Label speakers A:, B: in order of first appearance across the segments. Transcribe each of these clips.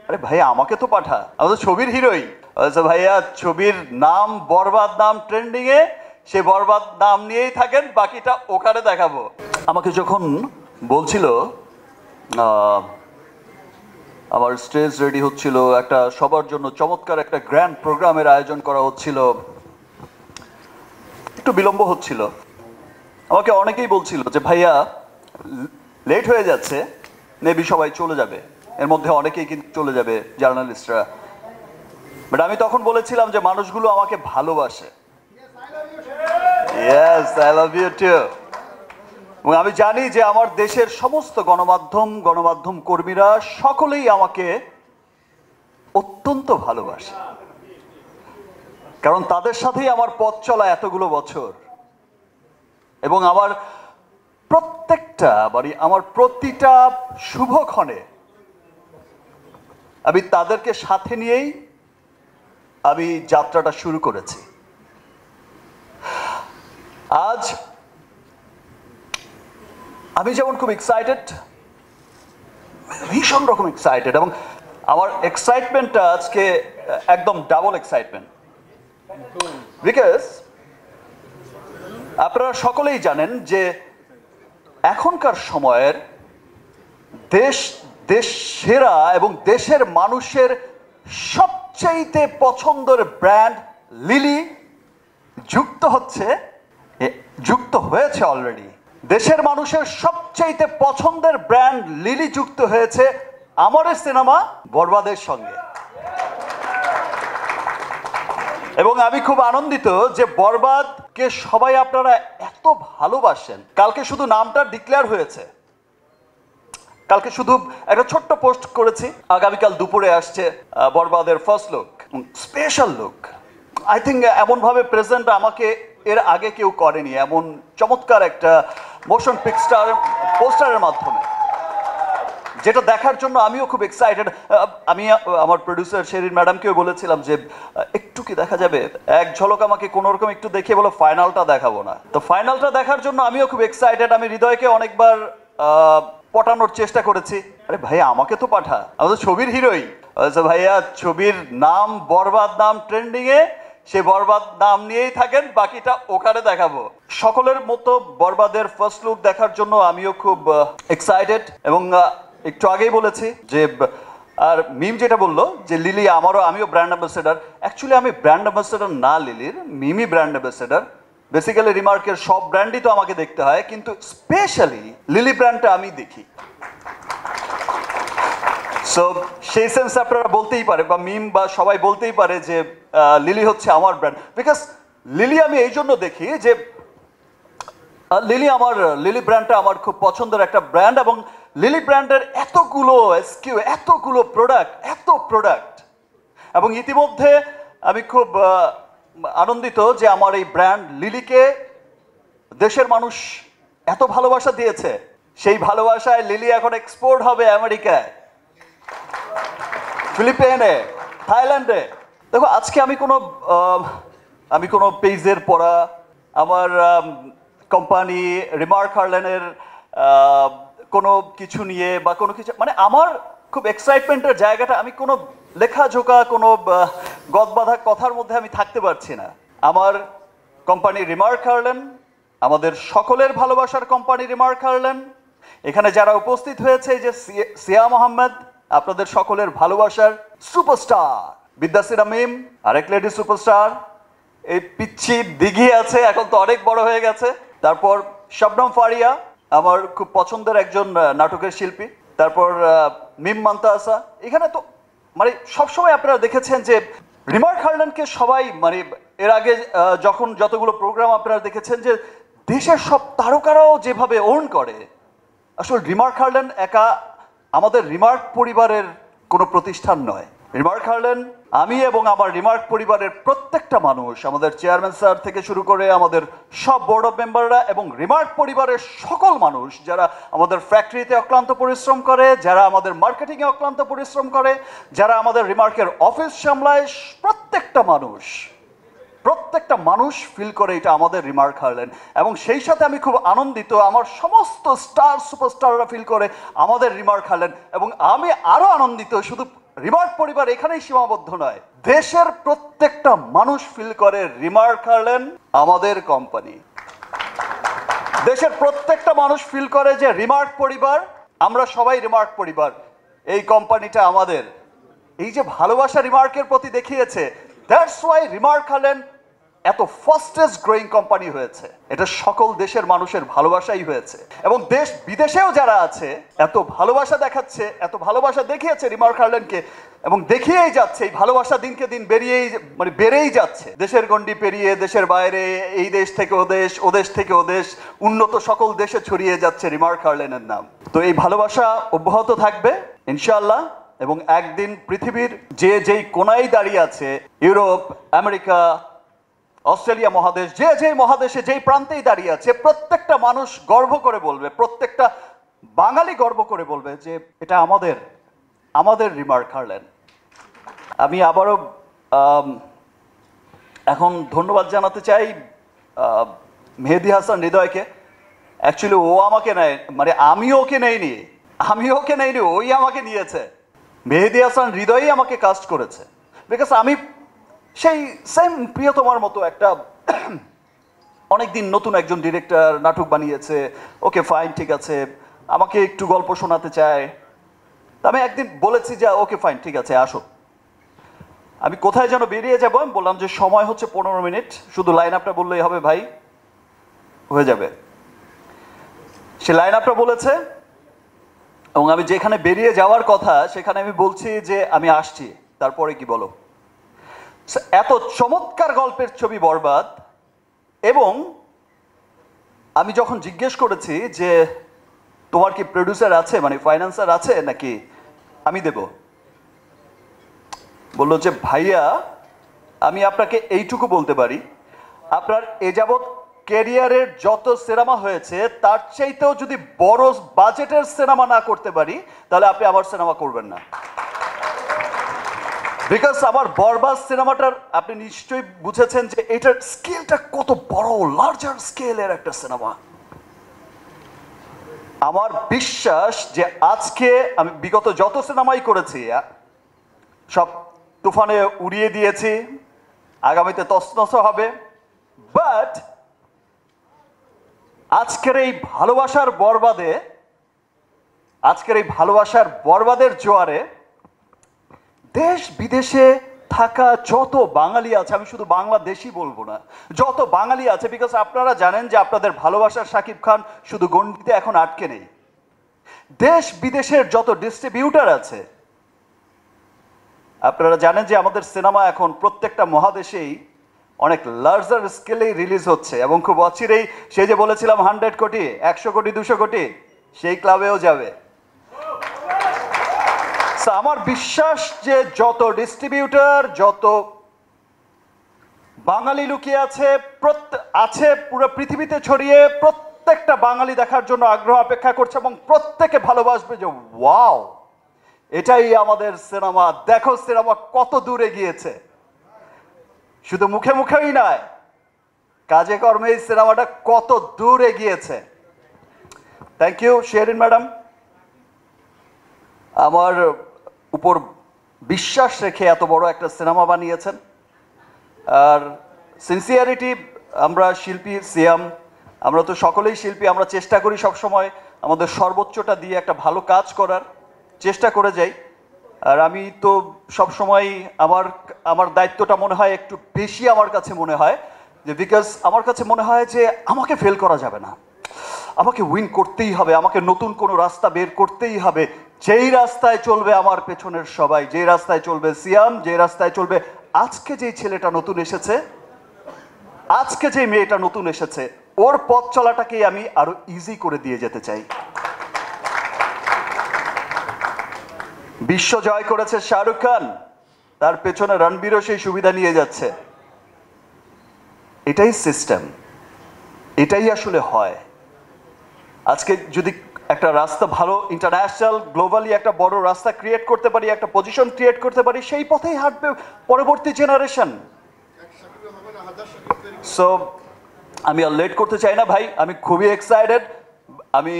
A: আরে ভাই আমাকে তো পাঠা, আমি তো ছবির হিরোই। আচ্ছা ভাইয়া, ছবির নাম বরবাদ, নাম ট্রেন্ডিং এ, সে বরবাদ নাম নিয়েই থাকেন, বাকিটা ওখানে দেখাবো। আমাকে যখন বলছিল আমার স্টেজ রেডি হচ্ছিল, একটা সবার জন্য চমৎকার একটা গ্র্যান্ড প্রোগ্রামের আয়োজন করা হচ্ছিল, একটু বিলম্ব হচ্ছিল, আমাকে অনেকেই বলছিল যে ভাইয়া লেট হয়ে যাচ্ছে, মেবি সবাই চলে যাবে, এর মধ্যে অনেকেই কিন্তু চলে যাবে জার্নালিস্টরা। বাট আমি তখন বলেছিলাম যে মানুষগুলো আমাকে ভালোবাসে। Yes, I love you too. এবং আমি জানি যে আমার দেশের সমস্ত গণমাধ্যম কর্মীরা সকলেই আমাকে অত্যন্ত ভালোবাসে, কারণ তাদের সাথেই আমার পথ চলা এতগুলো বছর। এবং আমার আমার প্রতিটা শুভক্ষণে আমি তাদেরকে সাথে নিয়েই আমি যাত্রাটা শুরু করেছি। আজ আমি যেমন খুব এক্সাইটেড, ভীষণ রকম এক্সাইটেড, এবং আমার এক্সাইটমেন্টটা আজকে একদম ডাবল এক্সাইটমেন্ট। বিকজ আপনারা সকলেই জানেন যে এখনকার সময়ের দেশ সেরা এবং দেশের মানুষের সবচাইতে পছন্দের ব্র্যান্ড লিলি যুক্ত হয়েছে অলরেডি। দেশের মানুষের সবচাইতে পছন্দের ব্র্যান্ড লিলি যুক্ত হয়েছে আমার সিনেমা বরবাদের সঙ্গে। এবং আমি খুব আনন্দিত যে বরবাদকে সবাই আপনারা এত ভালোবাসেন। কালকে শুধু নামটা ডিক্লেয়ার হয়েছে, কালকে শুধু একটা ছোট্ট পোস্ট করেছি, আগামীকাল দুপুরে আসছে বরবাদের first look, special look. I think এমনভাবে প্রেজেন্ট আমাকে এর আগে কেউ করেনি, এমন চমৎকার একটা মোশন পিকচার পোস্টারের মাধ্যমে, যেটা দেখার জন্য আমিও খুব এক্সাইটেড। আমি আমার প্রডিউসার শেরিন ম্যাডামকেও বলেছিলাম যে একটু কি দেখা যাবে, এক ঝলক আমাকে কোনো রকম একটু দেখিয়ে বলো, ফাইনালটা দেখাবো না। তো ফাইনালটা দেখার জন্য আমিও খুব এক্সাইটেড। আমি হৃদয়কে অনেকবার পটানোর চেষ্টা করেছি, আরে ভাই আমাকে তো পাঠা, আমি তো ছবির হিরোই। আচ্ছা ভাইয়া, ছবির নাম বরবাদ, নাম ট্রেন্ডিং এ, সে বরবাদ নাম নিয়েই থাকেন, বাকিটা ওখানে দেখাবো। সকলের মতো বরবাদের ফার্স্ট লুক দেখার জন্য আমিও খুব এক্সাইটেড। এবং একটু আগেই বলেছি যে, আর মিম যেটা বললো যে লিলি আমিও ব্র্যান্ড অ্যাম্বাসেডার। অ্যাকচুয়ালি আমি ব্র্যান্ড অ্যাম্বাসেডার না লিলির, মিমি ব্র্যান্ড অ্যাম্বাসেডার। বেসিক্যালি রিমার্কের সব ব্র্যান্ডই তো আমাকে দেখতে হয়, কিন্তু স্পেশালি লিলি ব্র্যান্ডটা আমি দেখি। সো সেই সেন্স আপনারা বলতেই পারে, বা মিম বা সবাই বলতেই পারে যে লিলি হচ্ছে আমার ব্র্যান্ড। বিকজ লিলি আমি এই জন্য দেখি যে লিলি ব্র্যান্ডটা আমার খুব পছন্দের একটা ব্র্যান্ড, এবং লিলি ব্র্যান্ডের এতগুলো এসকিউ, এতগুলো প্রোডাক্ট, এবং ইতিমধ্যে আমি খুব আনন্দিত যে আমার এই ব্র্যান্ড লিলিকে দেশের মানুষ এত ভালোবাসা দিয়েছে। সেই ভালোবাসায় লিলি এখন এক্সপোর্ট হবে আমেরিকায়, ফিলিপাইনে, থাইল্যান্ডে। দেখো, আজকে আমি কোনো পেজের পড়া, আমার কোম্পানি রিমার্ক হার্লেনের কোনো কিছু নিয়ে বা কোনো কিছু, মানে আমার খুব এক্সাইটমেন্টের জায়গাটা, আমি কোনো লেখাঝোকা, কোনো গদবাঁধা কথার মধ্যে আমি থাকতে পারছি না। আমার কোম্পানি রিমার্ক হার্লেন, আমাদের সকলের ভালোবাসার কোম্পানি রিমার্ক হার্লেন। এখানে যারা উপস্থিত হয়েছে, যে সিয়াম আহমেদ, আপনাদের সকলের ভালোবাসার সুপারস্টার, বিদ্যাসিরা মিম, আরেক লেডি সুপারস্টার, এই পিচ্ছি দিঘি আছে, এখন তো অনেক বড় হয়ে গেছে। তারপর শবনম ফারিয়া, আমার খুব পছন্দের একজন নাটকের শিল্পী। তারপর মিম মান্তাসা। এখানে তো মানে সবসময় আপনারা দেখেছেন যে রিমার্ক হার্লেনকে সবাই, মানে এর আগে যখন যতগুলো প্রোগ্রাম আপনারা দেখেছেন, যে দেশের সব তারকারাও যেভাবে ওন করে, আসলে রিমার্ক হার্লেন একা আমাদের রিমার্ক পরিবারের কোনো প্রতিষ্ঠান নয়। রিমার্ক হার্লেন, আমি এবং আমার রিমার্ক পরিবারের প্রত্যেকটা মানুষ, আমাদের চেয়ারম্যান স্যার থেকে শুরু করে আমাদের সব বোর্ড অফ মেম্বাররা, এবং রিমার্ক পরিবারের সকল মানুষ যারা আমাদের ফ্যাক্টরিতে অক্লান্ত পরিশ্রম করে, যারা আমাদের মার্কেটিংয়ে অক্লান্ত পরিশ্রম করে, যারা আমাদের রিমার্কের অফিস সামলায়, প্রত্যেকটা মানুষ ফিল করে এটা আমাদের রিমার্ক হার্লেন। এবং সেই সাথে আমি খুব আনন্দিত, আমার সমস্ত সুপারস্টাররা ফিল করে আমাদের রিমার্ক হার্লেন। এবং আমি আরও আনন্দিত, শুধু রিমার্ক পরিবার এখানেই সীমাবদ্ধ নয়, দেশের প্রত্যেকটা মানুষ ফিল করে রিমার্ক হারল্যান আমাদের কোম্পানি। দেশের প্রত্যেকটা মানুষ ফিল করে যে রিমার্ক পরিবার, আমরা সবাই রিমার্ক পরিবার, এই কোম্পানিটা আমাদের। এই যে ভালোবাসা রিমার্কের প্রতি দেখিয়েছে, দ্যাটস ওয়াই রিমার্ক হারল্যান এত ফাস্টেস্ট গ্রোয়িং কোম্পানি হয়েছে। এটা সকল দেশের মানুষের ভালোবাসাই হয়েছে, এবং দেশ বিদেশেও যারা আছে এত ভালোবাসা দেখাচ্ছে, এত ভালোবাসা দেখিয়েছে রিমার্ক হারল্যানকে, এবং দেখিয়েই যাচ্ছে। এই ভালোবাসা দিনকে দিন বেড়েই যাচ্ছে, দেশের গণ্ডি পেরিয়ে দেশের বাইরে, এই দেশ থেকে ও দেশ, ও দেশ থেকে ও দেশ, উন্নত সকল দেশে ছড়িয়ে যাচ্ছে রিমার্ক হারল্যানের নাম। তো এই ভালোবাসা অব্যাহত থাকবে ইনশাআল্লাহ, এবং একদিন পৃথিবীর যেই কোনায় দাঁড়িয়ে আছে, ইউরোপ, আমেরিকা, অস্ট্রেলিয়া মহাদেশ, যেই মহাদেশে যেই প্রান্তেই দাঁড়িয়ে আছে, প্রত্যেকটা মানুষ গর্ব করে বলবে, প্রত্যেকটা বাঙালি গর্ব করে বলবে যে এটা আমাদের রিমার্ক হারল্যান। আমি আবারও এখন ধন্যবাদ জানাতে চাই মেহেদী হাসান হৃদয়কে। অ্যাকচুয়ালি ও আমাকে নেয়, মানে আমি ওকে নেইনি, ওই আমাকে নিয়েছে। মেহেদী হাসান হৃদয়ই আমাকে কাস্ট করেছে, বিকজ আমি সেই সেম প্রিয়তমার মতো একটা অনেকদিন নতুন একজন ডিরেক্টর নাটক বানিয়েছে, ওকে ফাইন, ঠিক আছে, আমাকে একটু গল্প শোনাতে চায়। তা আমি একদিন বলেছি যে ওকে ফাইন, ঠিক আছে, আসো। আমি কোথায় যেন বেরিয়ে যাবো, আমি বললাম যে সময় হচ্ছে 15 মিনিট, শুধু লাইন আপটা বললেই হবে ভাই, হয়ে যাবে। সে লাইন আপটা বলেছে, এবং আমি যেখানে বেরিয়ে যাওয়ার কথা সেখানে আমি বলছি যে আমি আসছি, তারপরে কি বলো। এত চমৎকার গল্পের ছবি বরবাদ। এবং আমি যখন জিজ্ঞেস করেছি যে তোমার কি প্রডিউসার আছে, মানে ফাইন্যান্সার আছে নাকি আমি দেব, বললো যে ভাইয়া আমি আপনাকে এইটুকু বলতে পারি, আপনার এ যাবৎ ক্যারিয়ারের যত সিনেমা হয়েছে তার চাইতেও যদি বড় বাজেটের সিনেমা না করতে পারি, তাহলে আপনি আমার সিনেমা করবেন না। বিকজ আমার বরবাদ সিনেমাটার আপনি নিশ্চয়ই বুঝেছেন যে এটার স্কেলটা কত বড়, লার্জার স্কেলের একটা সিনেমা। আমার বিশ্বাস যে আজকে আমি বিগত যত সিনেমাই করেছি সব তুফানে উড়িয়ে দিয়েছি, আগামীতে তছনছ হবে, বাট আজকের এই ভালোবাসার বরবাদের জোয়ারে দেশ বিদেশে থাকা যত বাঙালি আছে, আমি শুধু বাংলাদেশি বলবো না, যত বাঙালি আছে, বিকজ আপনারা জানেন যে আপনাদের ভালোবাসার শাকিব খান শুধু গণ্ডিতে এখন আটকে নেই। দেশ বিদেশের যত ডিস্ট্রিবিউটার আছে, আপনারা জানেন যে আমাদের সিনেমা এখন প্রত্যেকটা মহাদেশেই অনেক লার্জার স্কেলেই রিলিজ হচ্ছে, এবং খুব অচিরেই সেই যে বলেছিলাম 100 কোটি, 100 কোটি, 200 কোটি, সেই ক্লাবেও যাবে। আমার বিশ্বাস যে যত ডিস্ট্রিবিউটর, যত বাঙালি লুকিয়ে আছে পুরো পৃথিবীতে ছড়িয়ে, প্রত্যেকটা বাঙালি দেখার জন্য আগ্রহ অপেক্ষা করছে, এবং প্রত্যেকে ভালোবাসবে যে ওয়াও এটাই আমাদের সিনেমা, দেখো সিনেমা কত দূরে গিয়েছে। শুধু মুখে মুখেই নয়, কাজে কর্মে এই সিনেমাটা কত দূরে গিয়েছে। থ্যাংক ইউ শেরিন ম্যাডাম, আমার উপর বিশ্বাস রেখে এত বড় একটা সিনেমা বানিয়েছেন। আর সিনসিয়ারিটি, আমরা শিল্পী, সিয়াম, আমরা তো সকলেই শিল্পী, আমরা চেষ্টা করি সবসময় আমাদের সর্বোচ্চটা দিয়ে একটা ভালো কাজ করার চেষ্টা করে যাই। আর আমি তো সবসময় আমার দায়িত্বটা মনে হয় একটু বেশি আমার কাছে মনে হয়, যে বিকজ আমার কাছে মনে হয় যে আমাকে ফেল করা যাবে না, আমাকে উইন করতেই হবে, আমাকে নতুন কোনো রাস্তা বের করতেই হবে, যেই রাস্তায় চলবে আমার পেছনের সবাই, যেই রাস্তায় চলবে সিয়াম, যেই রাস্তায় চলবে আজকে যেই ছেলেটা নতুন এসেছে, আজকে যে মেয়েটা নতুন এসেছে, ওর পথ চলাটাকেই আমি আরো ইজি করে দিয়ে যেতে চাই। বিশ্ব জয় করেছে শাহরুখ খান, তার পেছনে রণবীরও সেই সুবিধা নিয়ে যাচ্ছে। এটাই সিস্টেম, এটাই আসলে হয়। আজকে যদি একটা রাস্তা ভালো ইন্টারন্যাশনাল গ্লোবালি একটা বড় রাস্তা ক্রিয়েট করতে পারি, একটা পজিশন ক্রিয়েট করতে পারি, সেই পথেই হাঁটবে পরবর্তী জেনারেশন। সো আমি আর লেট করতে চাই না ভাই, আমি খুবই এক্সাইটেড। আমি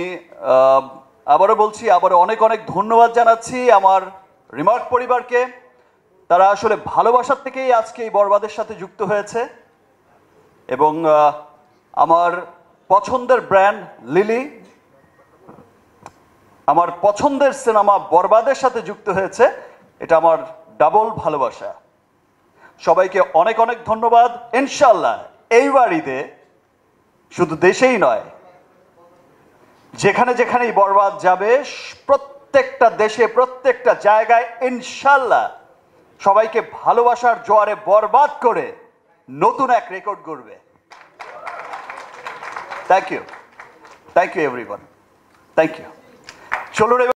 A: আবারও বলছি, আবারও অনেক অনেক ধন্যবাদ জানাচ্ছি আমার রিমার্ক পরিবারকে। তারা আসলে ভালোবাসার থেকেই আজকে এই বরবাদের সাথে যুক্ত হয়েছে এবং আমার পছন্দের ব্র্যান্ড লিলি, আমার পছন্দের সিনেমা বরবাদের সাথে যুক্ত হয়েছে, এটা আমার ডাবল ভালোবাসা। সবাইকে অনেক অনেক ধন্যবাদ। ইনশাল্লাহ এইবার ঈদে শুধু দেশেই নয়, যেখানে যেখানেই বরবাদ যাবে, প্রত্যেকটা দেশে প্রত্যেকটা জায়গায় ইনশাল্লাহ সবাইকে ভালোবাসার জোয়ারে বরবাদ করে নতুন এক রেকর্ড গড়বে। Thank you everyone, thank you. 16